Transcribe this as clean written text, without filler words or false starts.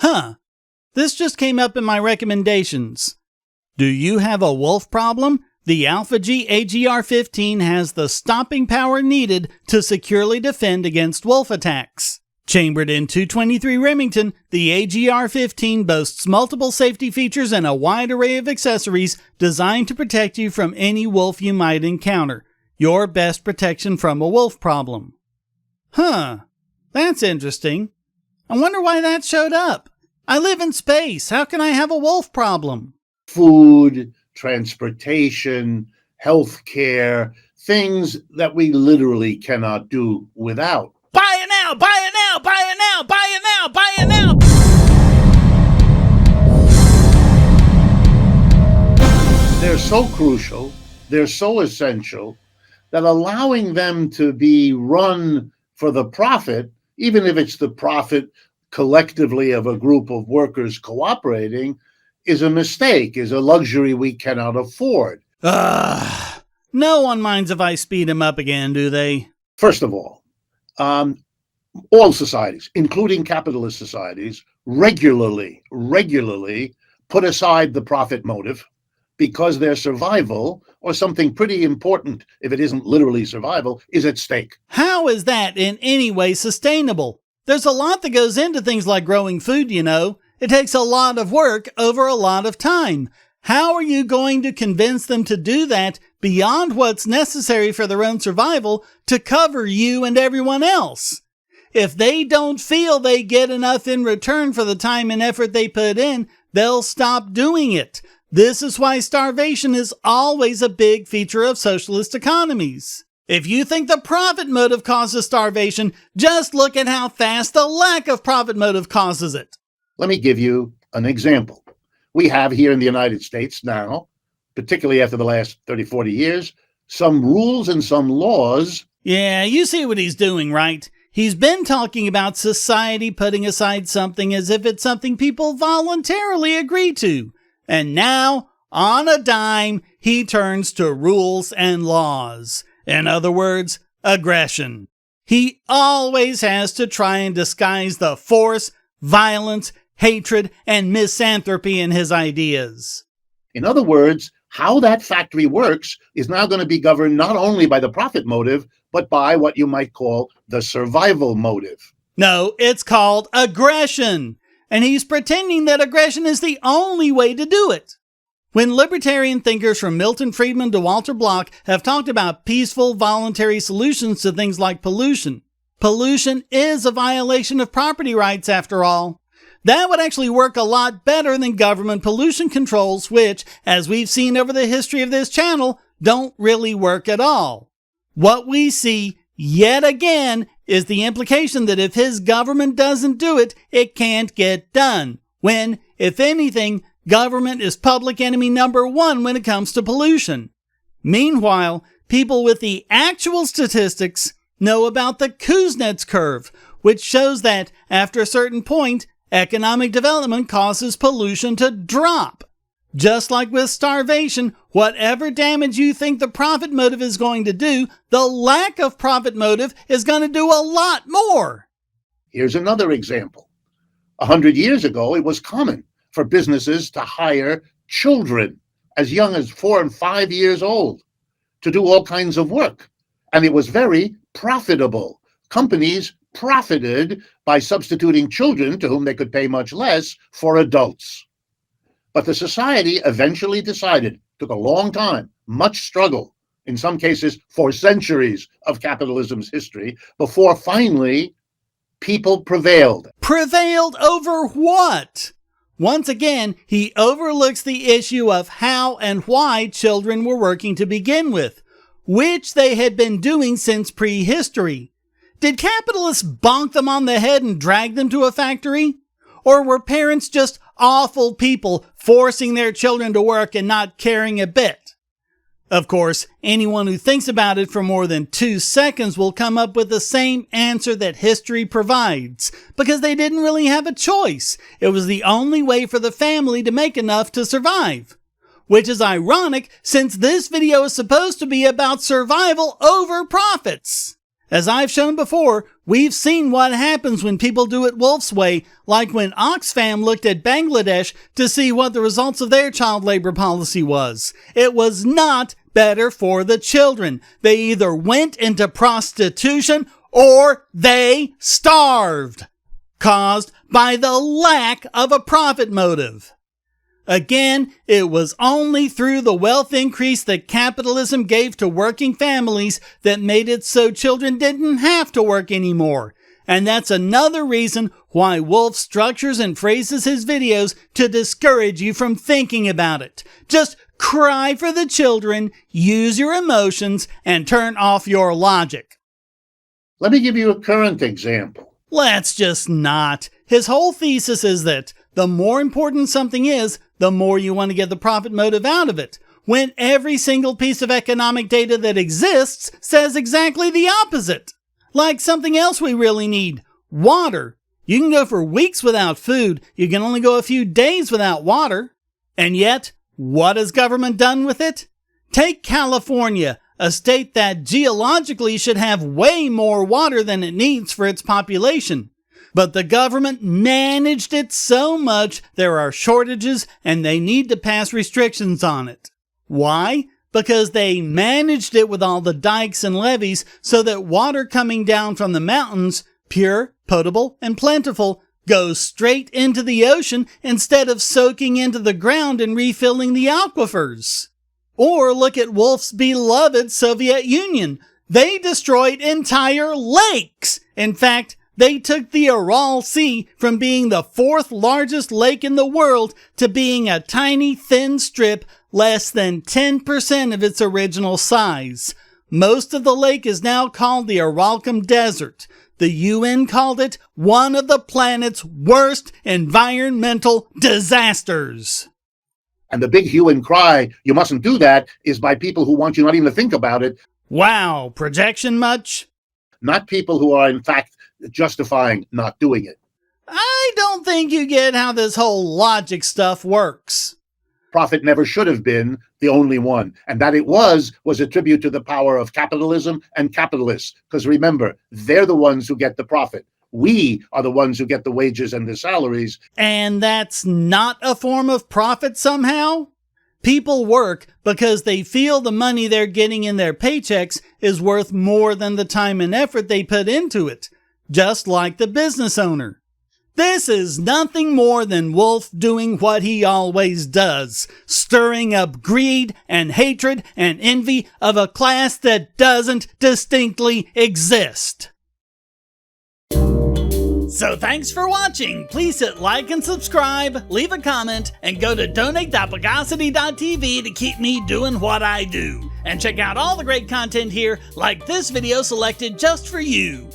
This just came up in my recommendations. Do you have a wolf problem? The Alpha G AGR-15 has the stopping power needed to securely defend against wolf attacks. Chambered in 223 Remington, the AGR-15 boasts multiple safety features and a wide array of accessories designed to protect you from any wolf you might encounter. Your best protection from a wolf problem. That's interesting. I wonder why that showed up. I live in space. How can I have a wolf problem? Food, transportation, healthcare, things that we literally cannot do without. Buy it now! Buy it now! Buy it now! Buy it now! Buy it now! They're so crucial, they're so essential, that allowing them to be run for the profit, even if it's the profit collectively of a group of workers cooperating, is a mistake, is a luxury we cannot afford. No one minds if I speed him up again, do they? First of all societies, including capitalist societies, regularly put aside the profit motive because their survival, or something pretty important, if it isn't literally survival, is at stake. How is that in any way sustainable? There's a lot that goes into things like growing food, you know. It takes a lot of work over a lot of time. How are you going to convince them to do that beyond what's necessary for their own survival to cover you and everyone else? If they don't feel they get enough in return for the time and effort they put in, they'll stop doing it. This is why starvation is always a big feature of socialist economies. If you think the profit motive causes starvation, just look at how fast the lack of profit motive causes it. Let me give you an example. We have here in the United States now, particularly after the last 30, 40 years, some rules and some laws. Yeah, you see what he's doing, right? He's been talking about society putting aside something as if it's something people voluntarily agree to. And now, on a dime, he turns to rules and laws. In other words, aggression. He always has to try and disguise the force, violence, hatred, and misanthropy in his ideas. In other words, how that factory works is now going to be governed not only by the profit motive, but by what you might call the survival motive. No, it's called aggression. And he's pretending that aggression is the only way to do it. When libertarian thinkers from Milton Friedman to Walter Block have talked about peaceful, voluntary solutions to things like pollution, pollution is a violation of property rights after all. That would actually work a lot better than government pollution controls, which, as we've seen over the history of this channel, don't really work at all. What we see, yet again, is the implication that if his government doesn't do it, it can't get done. When, if anything, government is public enemy number one when it comes to pollution. Meanwhile, people with the actual statistics know about the Kuznets curve, which shows that after a certain point, economic development causes pollution to drop. Just like with starvation, whatever damage you think the profit motive is going to do, the lack of profit motive is going to do a lot more. Here's another example. 100 years ago, it was common for businesses to hire children as young as 4 and 5 years old to do all kinds of work. And it was very profitable. Companies profited by substituting children, to whom they could pay much less, for adults. But the society eventually decided, took a long time, much struggle, in some cases for centuries of capitalism's history, before finally people prevailed. Prevailed over what? Once again, he overlooks the issue of how and why children were working to begin with, which they had been doing since prehistory. Did capitalists bonk them on the head and drag them to a factory? Or were parents just awful people forcing their children to work and not caring a bit? Of course, anyone who thinks about it for more than 2 seconds will come up with the same answer that history provides, because they didn't really have a choice. It was the only way for the family to make enough to survive. Which is ironic, since this video is supposed to be about survival over profits. As I've shown before, we've seen what happens when people do it Wolff's way, like when Oxfam looked at Bangladesh to see what the results of their child labor policy was. It was not better for the children. They either went into prostitution or they starved, caused by the lack of a profit motive. Again, it was only through the wealth increase that capitalism gave to working families that made it so children didn't have to work anymore. And that's another reason why Wolff structures and phrases his videos to discourage you from thinking about it. Just cry for the children, use your emotions, and turn off your logic. Let me give you a current example. Let's just not. His whole thesis is that the more important something is, the more you want to get the profit motive out of it, when every single piece of economic data that exists says exactly the opposite. Like something else we really need, water. You can go for weeks without food. You can only go a few days without water. And yet, what has government done with it? Take California, a state that geologically should have way more water than it needs for its population. But the government managed it so much there are shortages and they need to pass restrictions on it. Why? Because they managed it with all the dikes and levees so that water coming down from the mountains, pure, potable, and plentiful, goes straight into the ocean instead of soaking into the ground and refilling the aquifers. Or look at Wolff's beloved Soviet Union. They destroyed entire lakes. In fact, they took the Aral Sea from being the 4th largest lake in the world to being a tiny, thin strip less than 10% of its original size. Most of the lake is now called the Aralkum Desert. The UN called it one of the planet's worst environmental disasters. And the big hue and cry, you mustn't do that, is by people who want you not even to think about it. Wow, projection much? Not people who are, in fact, justifying not doing it. I don't think you get how this whole logic stuff works. Profit never should have been the only one. And that it was a tribute to the power of capitalism and capitalists. Because remember, they're the ones who get the profit. We are the ones who get the wages and the salaries. And that's not a form of profit somehow? People work because they feel the money they're getting in their paychecks is worth more than the time and effort they put into it. Just like the business owner. This is nothing more than Wolff doing what he always does, stirring up greed and hatred and envy of a class that doesn't distinctly exist. So thanks for watching. Please hit like and subscribe, leave a comment, and go to donate.bogosity.tv to keep me doing what I do. And check out all the great content here, like this video selected just for you.